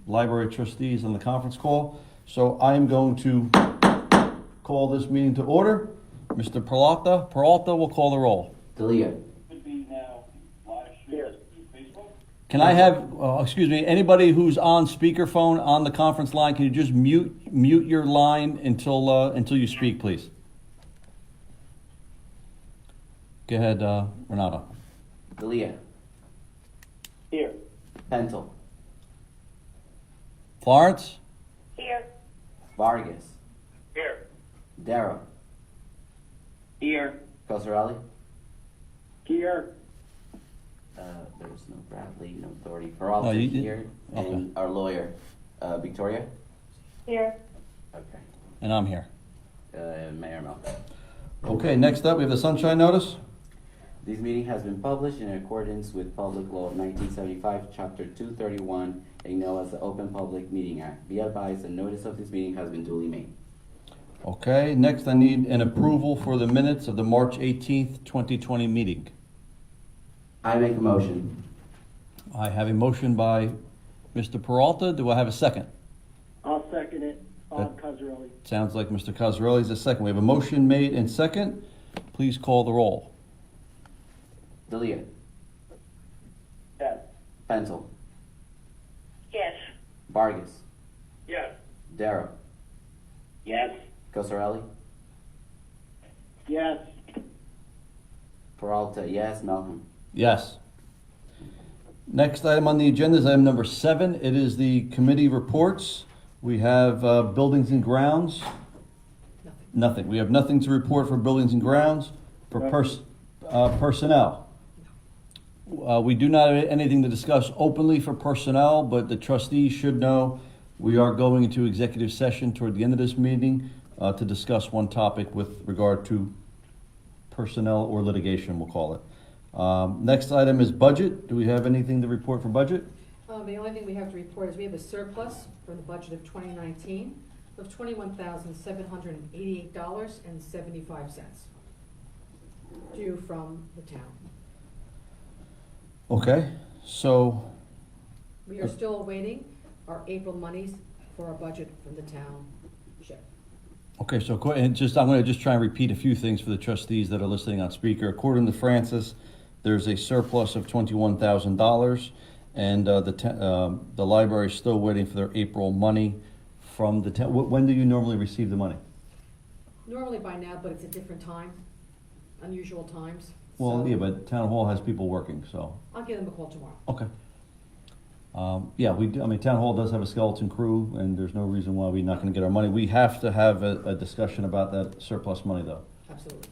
library trustees on the conference call. So I am going to call this meeting to order. Mr. Peralta will call the roll. Delia. Can I have, anybody who's on speakerphone on the conference line, can you just mute your line until you speak, please? Go ahead, Renato. Delia. Here. Pentel. Florence? Here. Vargas. Here. Darrow. Here. Cosarelli. Here. There's no Bradley, no Doherty. Peralta No, you- here. okay. And our lawyer, Victoria. Here. Okay. And I'm here. Mayor Mel. Okay, next up, we have the sunshine notice. This meeting has been published in accordance with Public Law 1975, Chapter 231, and known as the Open Public Meeting Act. Be advised, the notice of this meeting has been duly made. Okay, next I need an approval for the minutes of the March 18th, 2020 meeting. I make a motion. I have a motion by Mr. Peralta. Do I have a second? I'll second it. Cosarelli. Sounds like Mr. Cosarelli is a second. We have a motion made and second. Please call the roll. Delia. Yes. Pentel. Yes. Vargas. Yes. Darrow. Yes. Cosarelli. Yes. Peralta, yes. Malcolm. Yes. Next item on the agenda is item number 7. It is the committee reports. We have buildings and grounds. Nothing. We have nothing to report for buildings and grounds. For personnel. We do not have anything to discuss openly for personnel, but the trustees should know we are going into executive session toward the end of this meeting to discuss one topic with regard to personnel or litigation, we'll call it. Next item is budget. Do we have anything to report for budget? The only thing we have to report is we have a surplus for the budget of 2019 of $21,788.75 due from the town. Okay, so, We are still awaiting our April monies for our budget from the township. okay, so I'm going to just try and repeat a few things for the trustees that are listening on speaker. According to Francis, there's a surplus of $21,000, and the library is still waiting for their April money from the town. When do you normally receive the money? Normally by now, but it's a different time, unusual times. Well, So yeah, but town hall has people working, so, I'll give them a call tomorrow. okay. Yeah, we do, town hall does have a skeleton crew, and there's no reason why we're not gonna get our money. We have to have a discussion about that surplus money, though. Absolutely.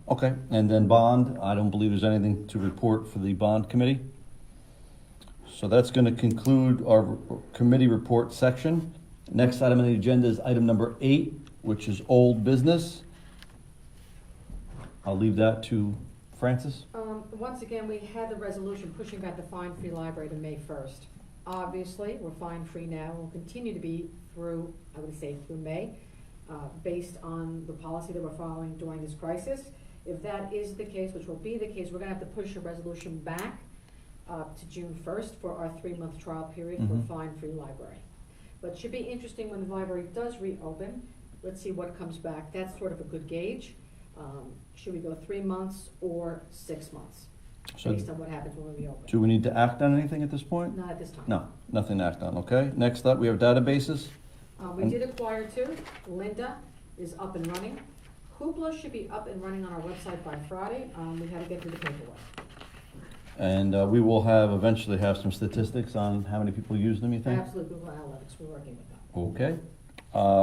Okay, and then bond, I don't believe there's anything to report for the bond committee. So that's gonna conclude our committee report section. Next item on the agenda is item number 8, which is old business. I'll leave that to Francis. Once again, we had the resolution pushing back the fine-free library to May 1st. Obviously, we're fine-free now, and will continue to be through, I would say, through May, based on the policy that we're following during this crisis. If that is the case, which will be the case, we're gonna have to push a resolution back to June 1st for our 3-month trial period for fine-free library. But it should be interesting when the library does reopen. Let's see what comes back. That's sort of a good gauge. Should we go 3 months or 6 months, So based on what happens when we reopen? do we need to act on anything at this point? Not at this time. No, nothing to act on, okay? Next up, we have databases. We did acquire 2. Linda is up and running. Hoopla should be up and running on our website by Friday. We had to get through the paperwork. And we will eventually have some statistics on how many people use them, you think? Absolutely, Google Analytics, we're working with them. Okay.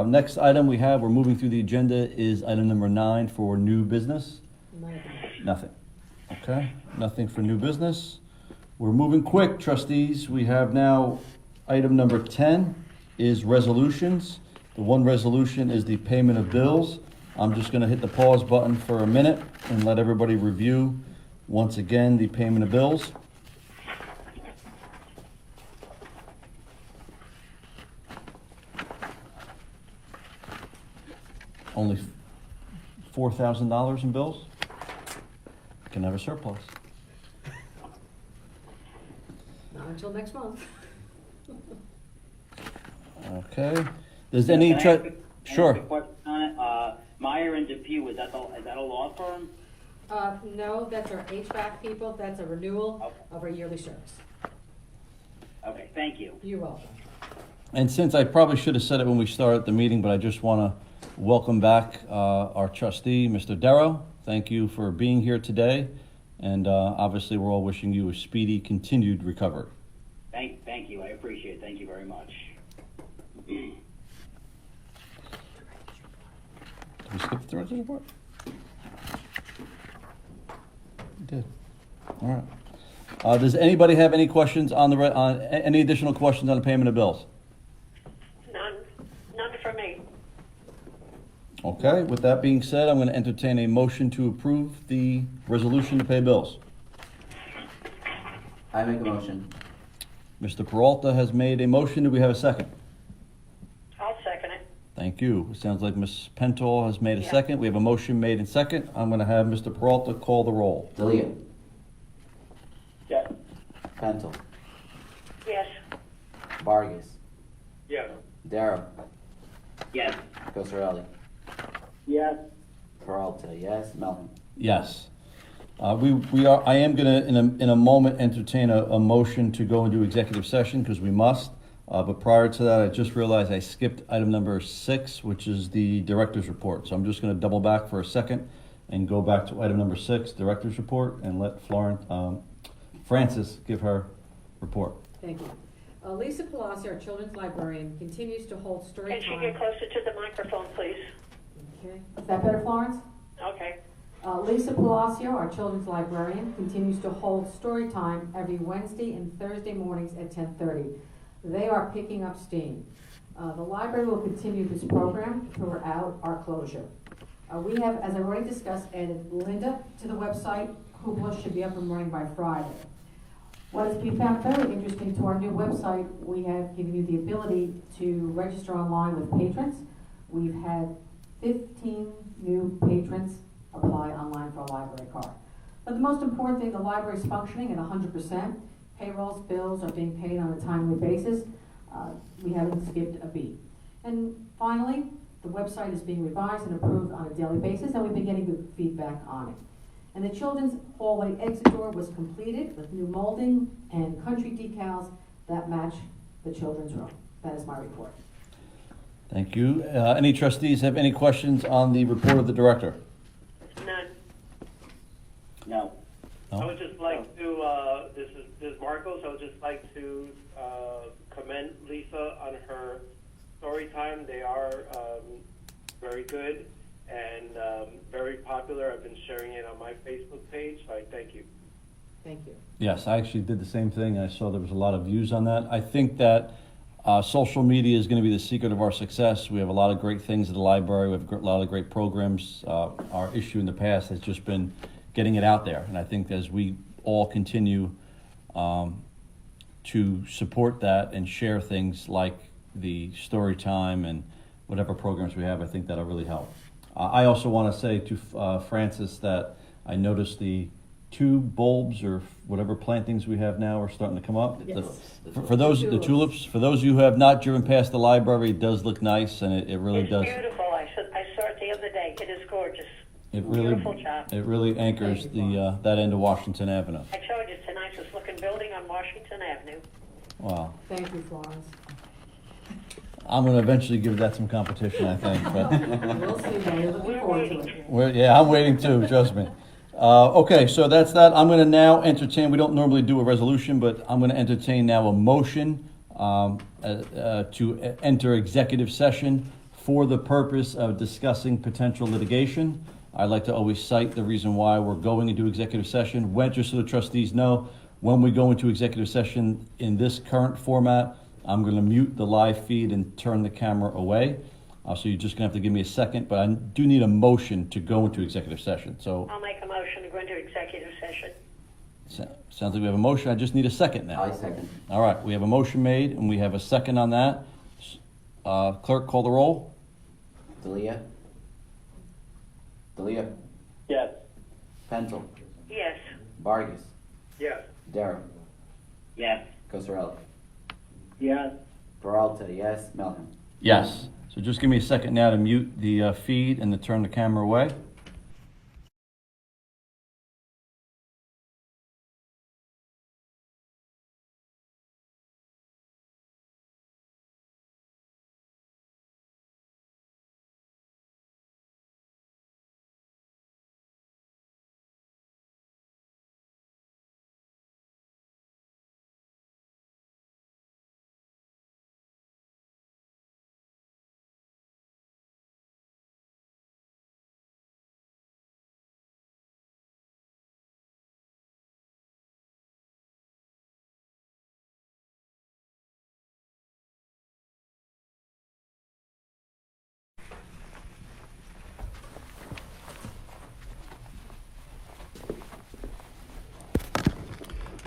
Next item we're moving through the agenda, is item number 9 for new business. None at the moment. Nothing. Okay, nothing for new business. We're moving quick, trustees. We have now item number 10 is resolutions. The one resolution is the payment of bills. I'm just gonna hit the pause button for a minute and let everybody review once again the payment of bills. Only $4,000 in bills? Can have a surplus. Not until next month. Okay. Does any, Can I ask a- can I sure. ask a question on it? Meyer and Depew, is that a law firm? No, that's our HVAC people, that's a renewal Okay. of our yearly service. Okay, thank you. You're welcome. And since I probably should have said it when we started the meeting, but I just want to welcome back our trustee, Mr. Darrow. Thank you for being here today. And obviously, we're all wishing you a speedy, continued recovery. Thank you, I appreciate it, thank you very much. Did we skip the director's report? We did. All right. Does anybody have any questions on any additional questions on the payment of bills? None for me. Okay, with that being said, I'm going to entertain a motion to approve the resolution to pay bills. I make a motion. Mr. Peralta has made a motion. Do we have a second? I'll second it. Thank you. It sounds like Ms. Pental has made a Yeah. second. We have a motion made in second. I'm going to have Mr. Peralta call the roll. Delia. Yes. Pentel. Yes. Vargas. Yes. Darrow. Yes. Cosarelli. Yes. Peralta, yes. Melham. Yes. I am going to, in a moment, entertain a motion to go into executive session because we must. But prior to that, I just realized I skipped item number 6, which is the director's report. So I'm just going to double back for a second and go back to item number 6, director's report, and let Frances give her report. Thank you. Lisa Pelosi, our children's librarian, continues to hold story Can she time. get closer to the microphone, please? Okay. Is that better, Florence? Okay. Lisa Palacio, our children's librarian, continues to hold story time every Wednesday and Thursday mornings at 10:30. They are picking up steam. The library will continue this program throughout our closure. We have, as I already discussed, added Linda to the website. Hoopla should be up and running by Friday. What has been found very interesting to our new website, we have given you the ability to register online with patrons. We've had 15 new patrons apply online for a library card. But the most important thing, the library is functioning at 100%. Payrolls, bills are being paid on a timely basis. We haven't skipped a beat. And finally, the website is being revised and approved on a daily basis, and we've been getting good feedback on it. And the children's hallway exit door was completed with new molding and country decals that match the children's room. That is my report. Thank you. Any trustees have any questions on the report of the director? None. No. No? I would just like to, this is Marcos, I would just like to commend Lisa on her story time. They are very good and very popular. I've been sharing it on my Facebook page, so I thank you. Thank you. Yes, I actually did the same thing. I saw there was a lot of views on that. I think that social media is going to be the secret of our success. We have a lot of great things at the library. We have a lot of great programs. Our issue in the past has just been getting it out there. And I think as we all continue to support that and share things like the story time and whatever programs we have, I think that'll really help. I also want to say to Francis that I noticed the 2 bulbs or whatever plantings we have now are starting to come up. Yes. For those, the tulips, for those of you who have not driven past the library, it does look nice, and it really It's does. beautiful. I saw it the other day. It is gorgeous. It really, Beautiful job. it really anchors Thank you, that end of Washington Avenue. I showed you, it's the nicest looking building on Washington Avenue. Wow. Thank you, Florence. I'm going to eventually give that some competition, I think. But We'll see, we're looking forward to it. yeah, I'm waiting too, trust me. Okay, so that's that. I'm going to now entertain, we don't normally do a resolution, but I'm going to entertain now a motion to enter executive session for the purpose of discussing potential litigation. I'd like to always cite the reason why we're going into executive session. Just so the trustees know, when we go into executive session in this current format, I'm going to mute the live feed and turn the camera away. So you're just going to have to give me a second, but I do need a motion to go into executive session. So I'll make a motion to go into executive session. sounds like we have a motion. I just need a second now. I second. All right, we have a motion made and we have a second on that. Clerk, call the roll. Delia. Delia. Yes. Pentel. Yes. Vargas. Yes. Darrow. Yes. Cosarelli. Yes. Peralta, yes. Melham. Yes. So just give me a second now to mute the feed and to turn the camera away.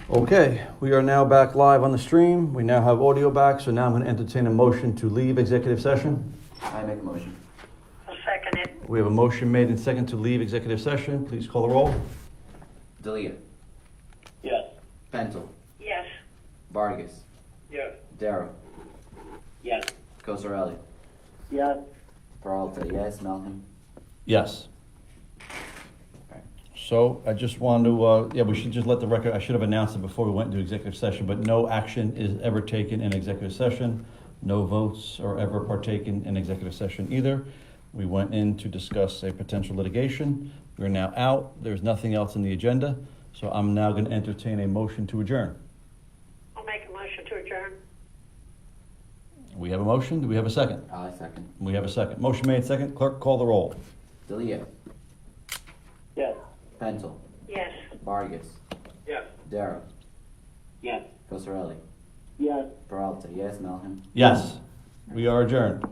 Okay, we are now back live on the stream. We now have audio back, so now I'm going to entertain a motion to leave executive session. I make a motion. I'll second it. We have a motion made and second to leave executive session. Please call the roll. Delia. Yes. Pentel. Yes. Vargas. Yes. Darrow. Yes. Cosarelli. Yes. Peralta, yes. Melham. Yes. So I just wanted to, we should just let the record, I should have announced it before we went into executive session, but no action is ever taken in executive session. No votes are ever partaken in executive session either. We went in to discuss a potential litigation. We're now out. There's nothing else on the agenda. So I'm now going to entertain a motion to adjourn. I'll make a motion to adjourn. We have a motion. Do we have a second? I second. We have a second. Motion made second. Clerk, call the roll. Delia. Yes. Pentel. Yes. Vargas. Yes. Darrow. Yes. Cosarelli. Yes. Peralta, yes. Melham. Yes. We are adjourned.